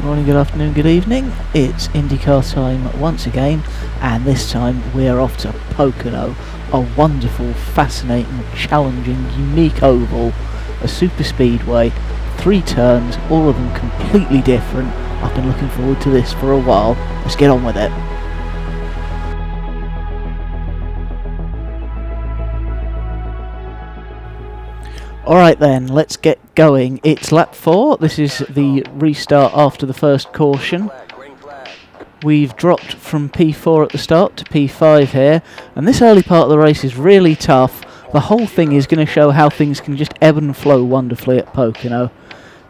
morning, good afternoon, good evening. It's IndyCar time once again, and this time we're off to Pocono, a wonderful, fascinating, challenging, unique oval, a super speedway, 3 turns, all of them completely different. I've been looking forward to this for a while. Let's get on with it. Alright then, let's get going. It's lap 4. This is the restart after the first caution. We've dropped from P4 at the start to P5 here, and this early part of the race is really tough. The whole thing is going to show how things can just ebb and flow wonderfully at Pocono.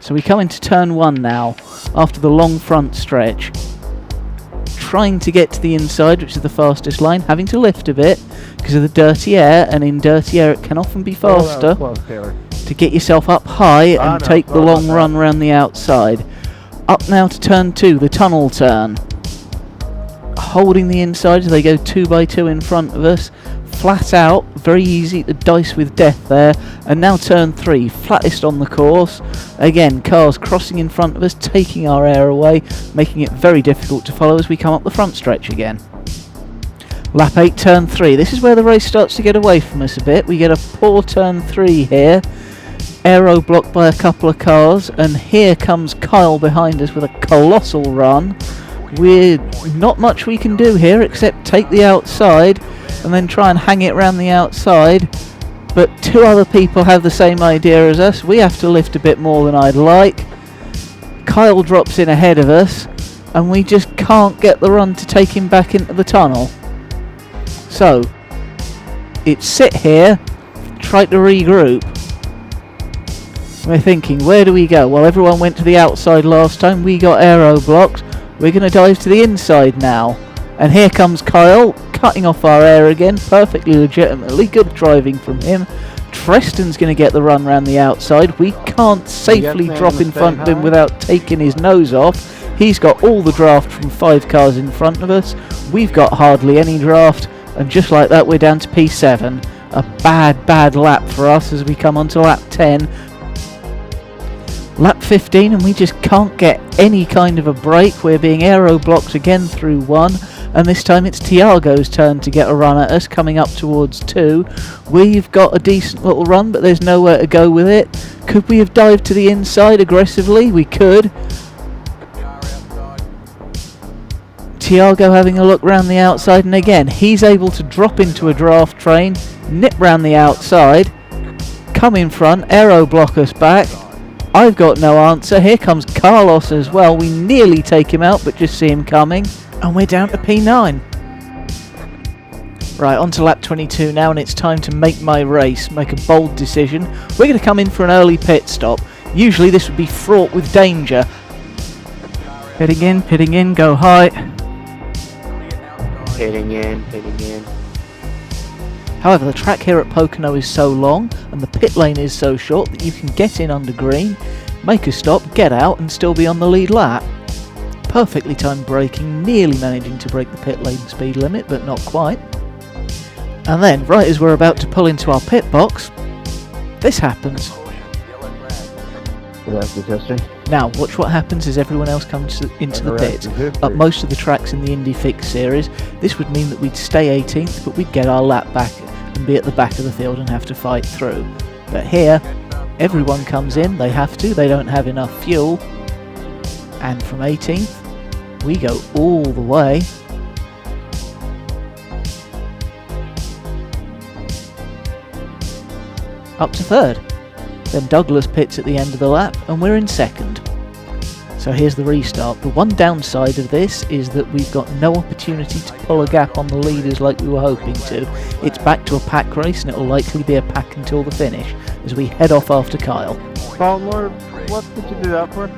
So we come into turn 1 now, after the long front stretch. Trying to get to the inside, which is the fastest line, having to lift a bit because of the dirty air, and in dirty air it can often be faster to get yourself up high and take the long run around the outside. Up now to turn 2, the tunnel turn. Holding the inside as they go 2 by 2 in front of us. Flat out, very easy to dice with death there. And now turn 3, flattest on the course. Again, cars crossing in front of us, taking our air away, making it very difficult to follow as we come up the front stretch again. Lap 8, turn 3. This is where the race starts to get away from us a bit. We get a poor turn 3 here. Aero blocked by a couple of cars, and here comes Kyle behind us with a colossal run. We're not much we can do here except take the outside and then try and hang it around the outside, but 2 other people have the same idea as us. We have to lift a bit more than I'd like. Kyle drops in ahead of us and we just can't get the run to take him back into the tunnel. So it's sit here, try to regroup. We're thinking, where do we go? Well, everyone went to the outside last time, we got aero blocked. We're going to dive to the inside now. And here comes Kyle, cutting off our air again, perfectly legitimately, good driving from him. Treston's going to get the run round the outside. We can't safely drop in front of him without taking his nose off. He's got all the draft from 5 cars in front of us. We've got hardly any draft, and just like that we're down to P7. A bad lap for us as we come onto lap 10. Lap 15, and we just can't get any kind of a break. We're being aero blocked again through 1, and this time it's Tiago's turn to get a run at us, coming up towards 2. We've got a decent little run, but there's nowhere to go with it. Could we have dived to the inside aggressively? We could. Tiago having a look round the outside, and again he's able to drop into a draft train, nip round the outside, come in front, aero block us back. I've got no answer. Here comes Carlos as well. We nearly take him out, but just see him coming. And we're down to P9. Right, on to lap 22 now, and it's time to make my race, make a bold decision. We're going to come in for an early pit stop. Usually this would be fraught with danger. Pitting in, go high. Pitting in. However, the track here at Pocono is so long and the pit lane is so short that you can get in under green, make a stop, get out and still be on the lead lap. Perfectly timed braking, nearly managing to break the pit lane speed limit, but not quite. And then, right as we're about to pull into our pit box, this happens. Now, watch what happens as everyone else comes into the pits. At most of the tracks in the Indy Fixed series, this would mean that we'd stay 18th, but we'd get our lap back and be at the back of the field and have to fight through. But here, everyone comes in, they have to, they don't have enough fuel. And from 18th, we go all the way up to 3rd. Then Douglas pits at the end of the lap, and we're in 2nd. So here's the restart. The one downside of this is that we've got no opportunity to pull a gap on the leaders like we were hoping to. It's back to a pack race, and it'll likely be a pack until the finish, as we head off after Kyle. Baltimore, what did you do that for?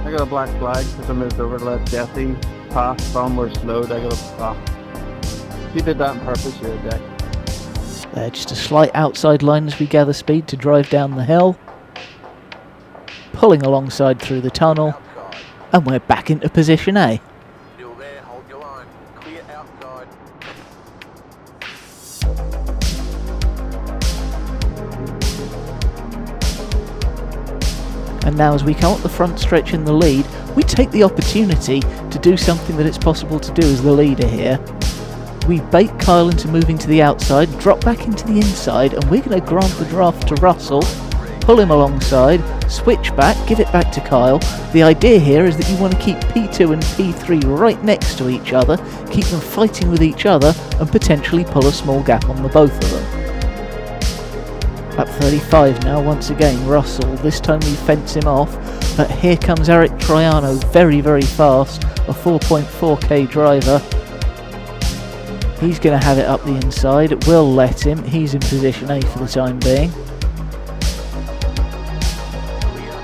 I got a black flag because I moved over to let Jesse pass. Baltimore slowed, I got a... You did that on purpose, you're a dick. Just a slight outside line as we gather speed to drive down the hill. Pulling alongside through the tunnel. And we're back into position A. And now as we come up the front stretch in the lead, we take the opportunity to do something that it's possible to do as the leader here. We bait Kyle into moving to the outside, drop back into the inside, and we're going to grant the draft to Russell, pull him alongside, switch back, give it back to Kyle. The idea here is that you want to keep P2 and P3 right next to each other, keep them fighting with each other, and potentially pull a small gap on the both of them. Lap 35 now, once again, Russell. This time we fence him off, but here comes Eric Troiano, very, very fast, a 4.4k driver. He's going to have it up the inside. We'll let him. He's in position A for the time being.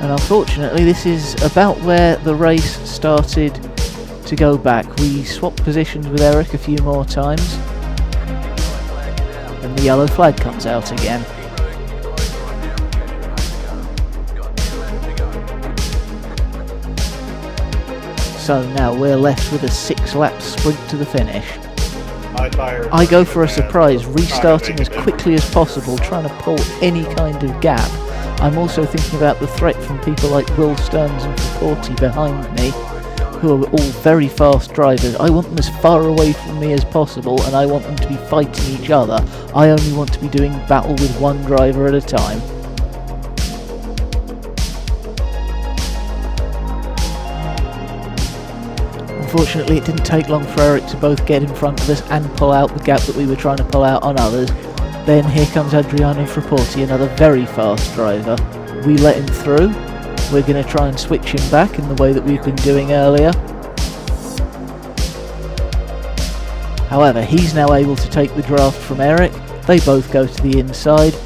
And unfortunately, this is about where the race started to go back. We swapped positions with Eric a few more times, and the yellow flag comes out again. So now we're left with a 6-lap sprint to the finish. I go for a surprise, restarting as quickly as possible, trying to pull any kind of gap. I'm also thinking about the threat from people like Will Stearns and Forti behind me, who are all very fast drivers. I want them as far away from me as possible, and I want them to be fighting each other. I only want to be doing battle with one driver at a time. Unfortunately, it didn't take long for Eric to both get in front of us and pull out the gap that we were trying to pull out on others. Then here comes Adriano Frapporti, another very fast driver. We let him through. We're going to try and switch him back in the way that we've been doing earlier. However, he's now able to take the draft from Eric. They both go to the inside,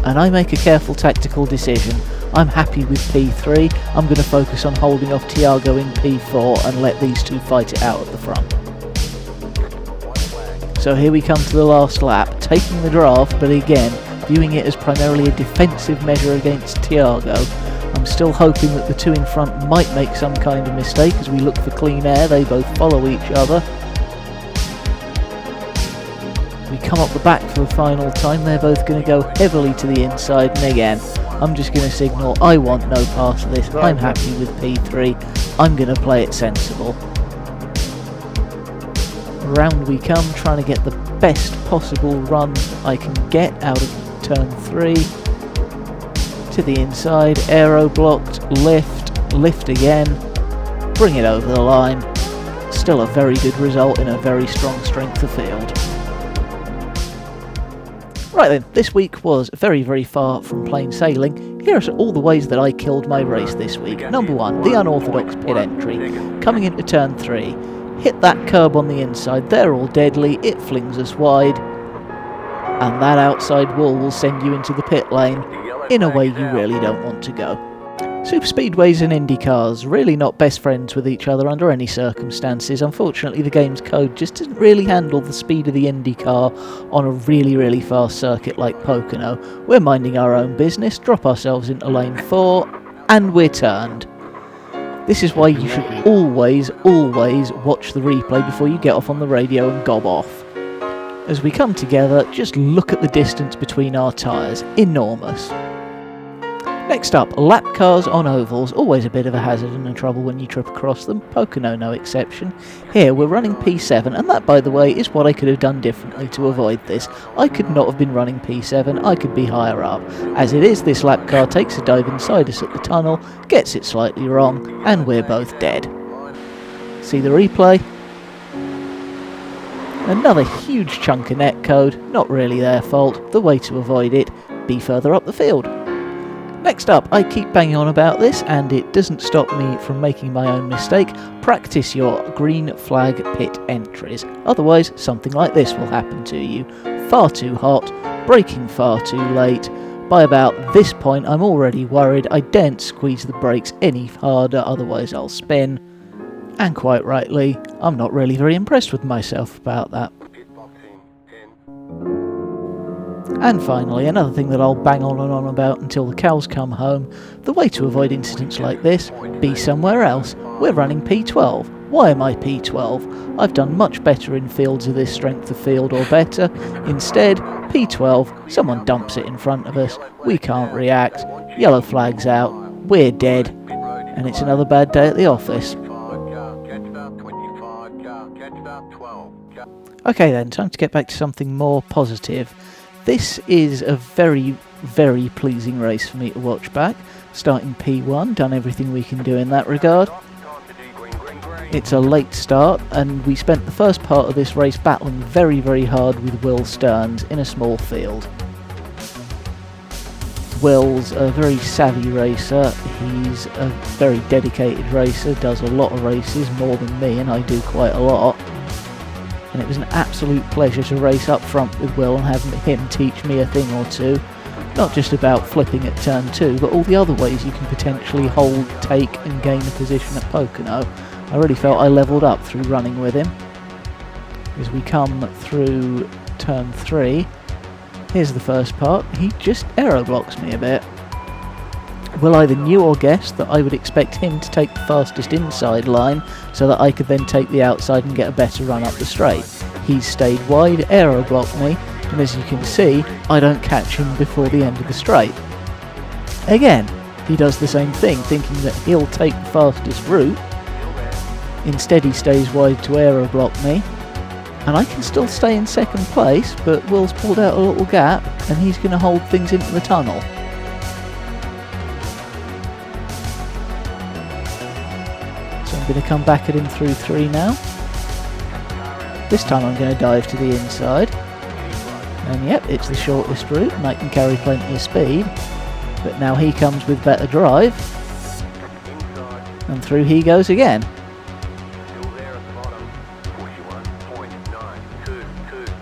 and I make a careful tactical decision. I'm happy with P3. I'm going to focus on holding off Tiago in P4 and let these two fight it out at the front. So here we come to the last lap, taking the draft, but again, viewing it as primarily a defensive measure against Tiago. I'm still hoping that the two in front might make some kind of mistake as we look for clean air. They both follow each other. We come up the back for the final time. They're both going to go heavily to the inside, and again, I'm just going to signal I want no part of this. I'm happy with P3. I'm going to play it sensible. Round we come, trying to get the best possible run I can get out of turn 3. To the inside, aero blocked, lift again, bring it over the line. Still a very good result in a very strong strength of field. Right then, this week was very, very far from plain sailing. Here are all the ways that I killed my race this week. Number 1, the unorthodox pit entry. Coming into turn 3, hit that curb on the inside, they're all deadly, it flings us wide, and that outside wall will send you into the pit lane in a way you really don't want to go. Superspeedways and Indycars, really not best friends with each other under any circumstances. Unfortunately, the game's code just doesn't really handle the speed of the Indycar on a really, really fast circuit like Pocono. We're minding our own business, drop ourselves into lane 4, and we're turned. This is why you should always, always watch the replay before you get off on the radio and gob off. As we come together, just look at the distance between our tyres. Enormous. Next up, lap cars on ovals, always a bit of a hazard and a trouble when you trip across them, Pocono no exception. Here we're running P7, and that, by the way, is what I could have done differently to avoid this. I could not have been running P7, I could be higher up. As it is, this lap car takes a dive inside us at the tunnel, gets it slightly wrong, and we're both dead. See the replay? Another huge chunk of netcode, not really their fault. The way to avoid it, be further up the field. Next up, I keep banging on about this, and it doesn't stop me from making my own mistake. Practice your green flag pit entries, otherwise something like this will happen to you. Far too hot, braking far too late. By about this point I'm already worried I daren't squeeze the brakes any harder, otherwise I'll spin. And quite rightly, I'm not really very impressed with myself about that. And finally, another thing that I'll bang on and on about until the cows come home, the way to avoid incidents like this, be somewhere else. We're running P12. Why am I P12? I've done much better in fields of this strength of field or better. Instead, P12, someone dumps it in front of us, we can't react, yellow flag's out, we're dead, and it's another bad day at the office. Okay then, time to get back to something more positive. This is a very, very pleasing race for me to watch back. Starting P1, done everything we can do in that regard. It's a late start, and we spent the first part of this race battling very, very hard with Will Stearns in a small field. Will's a very savvy racer, he's a very dedicated racer, does a lot of races, more than me, and I do quite a lot. And it was an absolute pleasure to race up front with Will and have him teach me a thing or two. Not just about flipping at turn 2, but all the other ways you can potentially hold, take and gain a position at Pocono. I really felt I levelled up through running with him. As we come through turn 3, here's the first part, he just aeroblocks me a bit. Will either knew or guessed that I would expect him to take the fastest inside line so that I could then take the outside and get a better run up the straight. He's stayed wide, aeroblocked me, and as you can see, I don't catch him before the end of the straight. Again, he does the same thing, thinking that he'll take the fastest route. Instead he stays wide to aeroblock me, and I can still stay in second place, but Will's pulled out a little gap, and he's going to hold things into the tunnel. So I'm going to come back at him through 3 now. This time I'm going to dive to the inside. And yep, it's the shortest route, and I can carry plenty of speed. But now he comes with better drive. And through he goes again.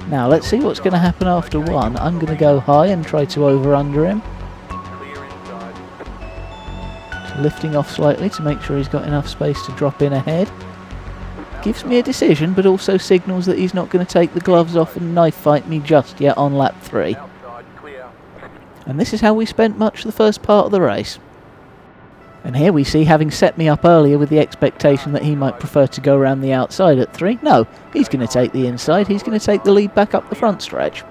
Now let's see what's going to happen after 1. I'm going to go high and try to over-under him. So lifting off slightly to make sure he's got enough space to drop in ahead. Gives me a decision, but also signals that he's not going to take the gloves off and knife fight me just yet on lap 3. And this is how we spent much of the first part of the race. And here we see, having set me up earlier with the expectation that he might prefer to go around the outside at 3, no, he's going to take the inside, he's going to take the lead back up the front stretch.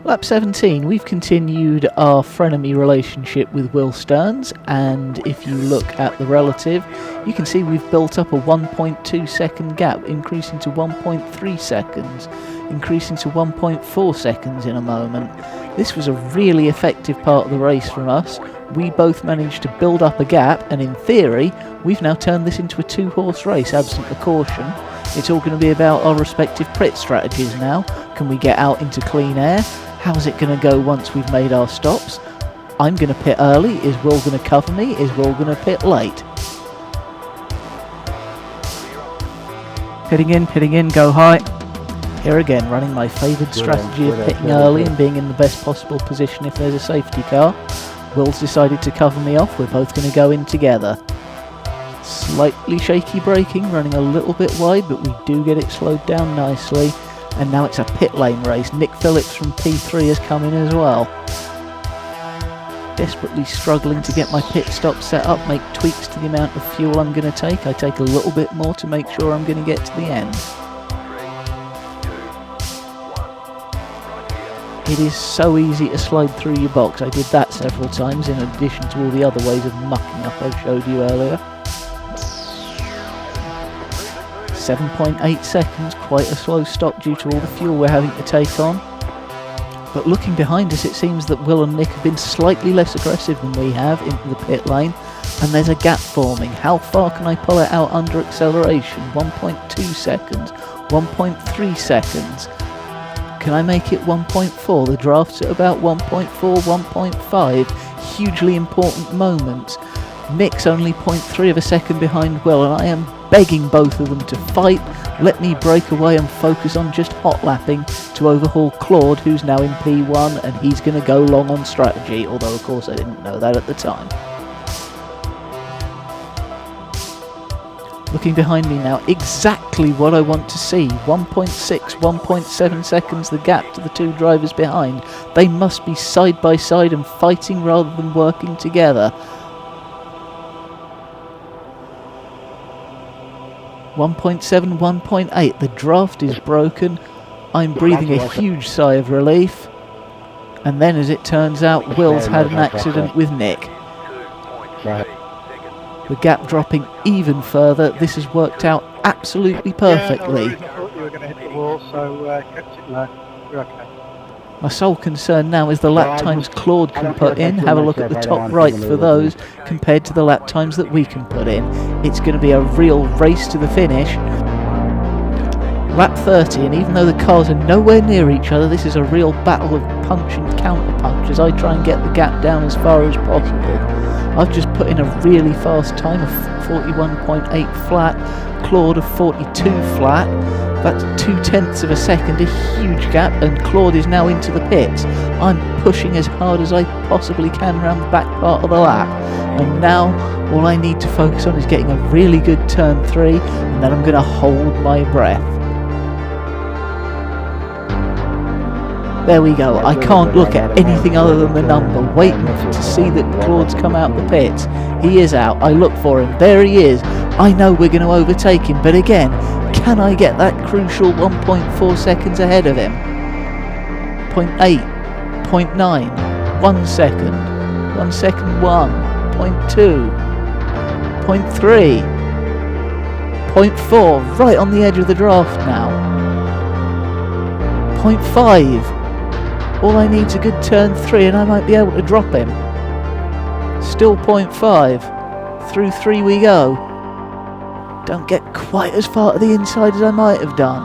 Lap 17, we've continued our frenemy relationship with Will Stearns, and if you look at the relative, you can see we've built up a 1.2 second gap, increasing to 1.3 seconds, increasing to 1.4 seconds in a moment. This was a really effective part of the race from us. We both managed to build up a gap, and in theory, we've now turned this into a 2-horse race absent a caution. It's all going to be about our respective pit strategies now. Can we get out into clean air? How's it going to go once we've made our stops? I'm going to pit early. Is Will going to cover me? Is Will going to pit late? Pitting in, go high. Here again, running my favoured strategy of pitting early and being in the best possible position if there's a safety car. Will's decided to cover me off. We're both going to go in together. Slightly shaky braking, running a little bit wide, but we do get it slowed down nicely. And now it's a pit lane race. Nick Phillips from P3 has come in as well. Desperately struggling to get my pit stop set up, make tweaks to the amount of fuel I'm going to take. I take a little bit more to make sure I'm going to get to the end. It is so easy to slide through your box. I did that several times in addition to all the other ways of mucking up I showed you earlier. 7.8 seconds, quite a slow stop due to all the fuel we're having to take on. But looking behind us, it seems that Will and Nick have been slightly less aggressive than we have into the pit lane, and there's a gap forming. How far can I pull it out under acceleration? 1.2 seconds, 1.3 seconds. Can I make it 1.4? The draft's at about 1.4, 1.5. Hugely important moments. Nick's only 0.3 of a second behind Will, and I am begging both of them to fight, let me break away and focus on just hot lapping to overhaul Claude, who's now in P1, and he's going to go long on strategy, although of course I didn't know that at the time. Looking behind me now, exactly what I want to see. 1.6, 1.7 seconds the gap to the two drivers behind. They must be side by side and fighting rather than working together. 1.7, 1.8, the draft is broken. I'm breathing a huge sigh of relief. And then, as it turns out, Will's had an accident with Nick. Right. The gap dropping even further. This has worked out absolutely perfectly. Yeah, no worries. I thought you were going to hit the wall, so kept it low. You're okay. My sole concern now is the lap times Claude can put in. Have a look at the top right for those compared to the lap times that we can put in. It's going to be a real race to the finish. Lap 30, and even though the cars are nowhere near each other, this is a real battle of punch and counter punch as I try and get the gap down as far as possible. I've just put in a really fast time of 41.8 flat, Claude of 42 flat. That's 0.2 of a second, a huge gap, and Claude is now into the pits. I'm pushing as hard as I possibly can around the back part of the lap, and now all I need to focus on is getting a really good turn 3, and then I'm going to hold my breath. There we go. I can't look at anything other than the number, waiting to see that Claude's come out the pits. He is out. I look for him. There he is. I know we're going to overtake him, but again, can I get that crucial 1.4 seconds ahead of him? 0.8, 0.9, 1 second, 1 second 1, 0.2, 0.3, 0.4, right on the edge of the draft now. 0.5. All I need is a good turn 3 and I might be able to drop him. Still 0.5. Through 3 we go. Don't get quite as far to the inside as I might have done.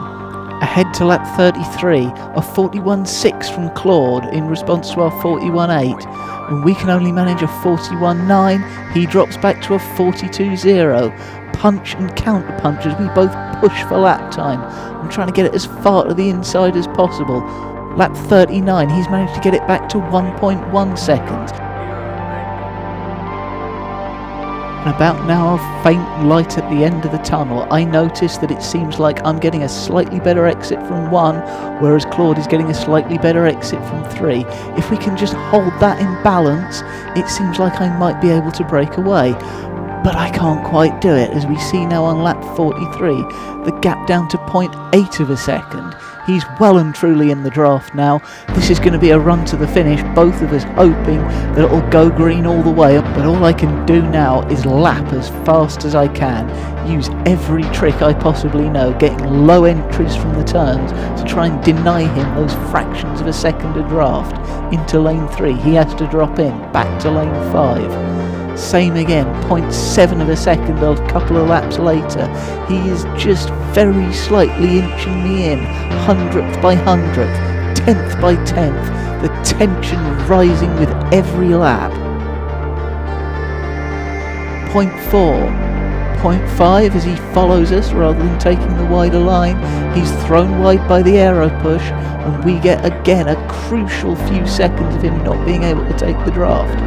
Ahead to lap 33, a 41.6 from Claude in response to our 41.8. When we can only manage a 41.9, he drops back to a 42.0. Punch and counter punch as we both push for lap time. I'm trying to get it as far to the inside as possible. Lap 39, he's managed to get it back to 1.1 seconds. And about now, a faint light at the end of the tunnel. I notice that it seems like I'm getting a slightly better exit from 1, whereas Claude is getting a slightly better exit from 3. If we can just hold that in balance, it seems like I might be able to break away. But I can't quite do it, as we see now on lap 43, the gap down to 0.8 of a second. He's well and truly in the draft now. This is going to be a run to the finish, both of us hoping that it'll go green all the way. But all I can do now is lap as fast as I can, use every trick I possibly know, getting low entries from the turns to try and deny him those fractions of a second of draft. Into lane 3, he has to drop in, back to lane 5. Same again, 0.7 of a second a couple of laps later. He is just very slightly inching me in, 100th by 100th, 10th by 10th, the tension rising with every lap. 0.4, 0.5 as he follows us rather than taking the wider line. He's thrown wide by the aero push, and we get again a crucial few seconds of him not being able to take the draft.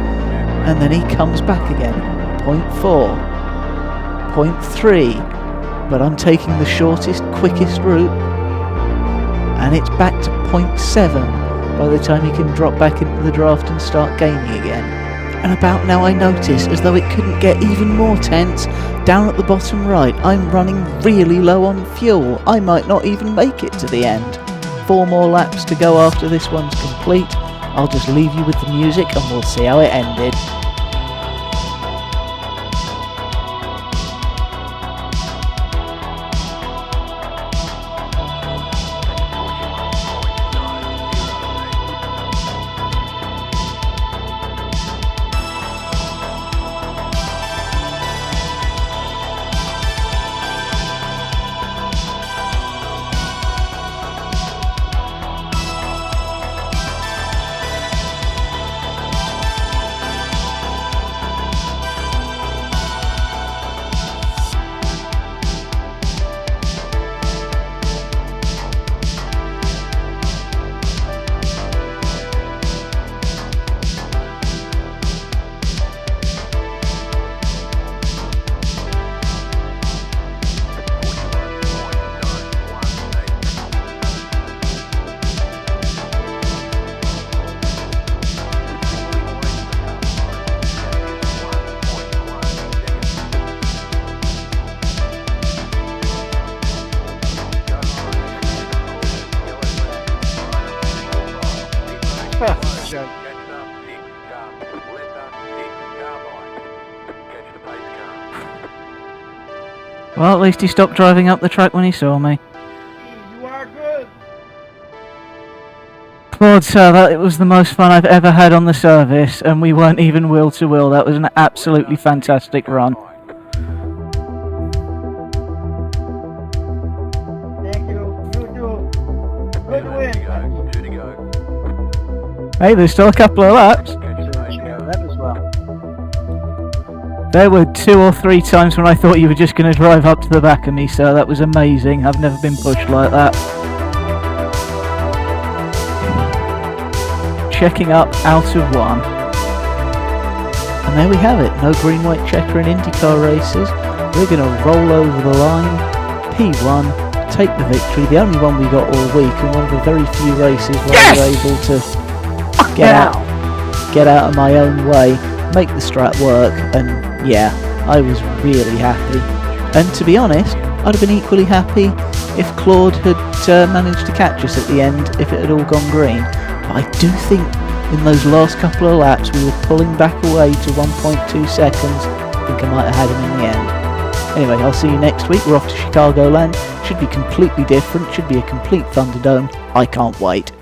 And then he comes back again, 0.4, 0.3, but I'm taking the shortest, quickest route, and it's back to 0.7 by the time he can drop back into the draft and start gaining again. And about now I notice, as though it couldn't get even more tense, down at the bottom right, I'm running really low on fuel. I might not even make it to the end. 4 more laps to go after this one's complete. I'll just leave you with the music and we'll see how it ended. go. Well, at least he stopped driving up the track when he saw me. You are good. Lord sir, it was the most fun I've ever had on the service, and we weren't even wheel to wheel. That was an absolutely fantastic run. Thank you. You too. Good win. Hey, there's still a couple of laps. That as well. There were 2 or 3 times when I thought you were just going to drive up to the back of me, sir. That was amazing. I've never been pushed like that. Checking up out of 1. And there we have it. No green, white checker in IndyCar races. We're going to roll over the line. P1, take the victory. The only one we got all week, and one of the very few races where I was able to get out of my own way, make the strat work, and yeah, I was really happy. And to be honest, I'd have been equally happy if Claude had managed to catch us at the end if it had all gone green. But I do think in those last couple of laps we were pulling back away to 1.2 seconds. I think I might have had him in the end. Anyway, I'll see you next week. We're off to Chicagoland. Should be completely different, should be a complete Thunderdome. I can't wait.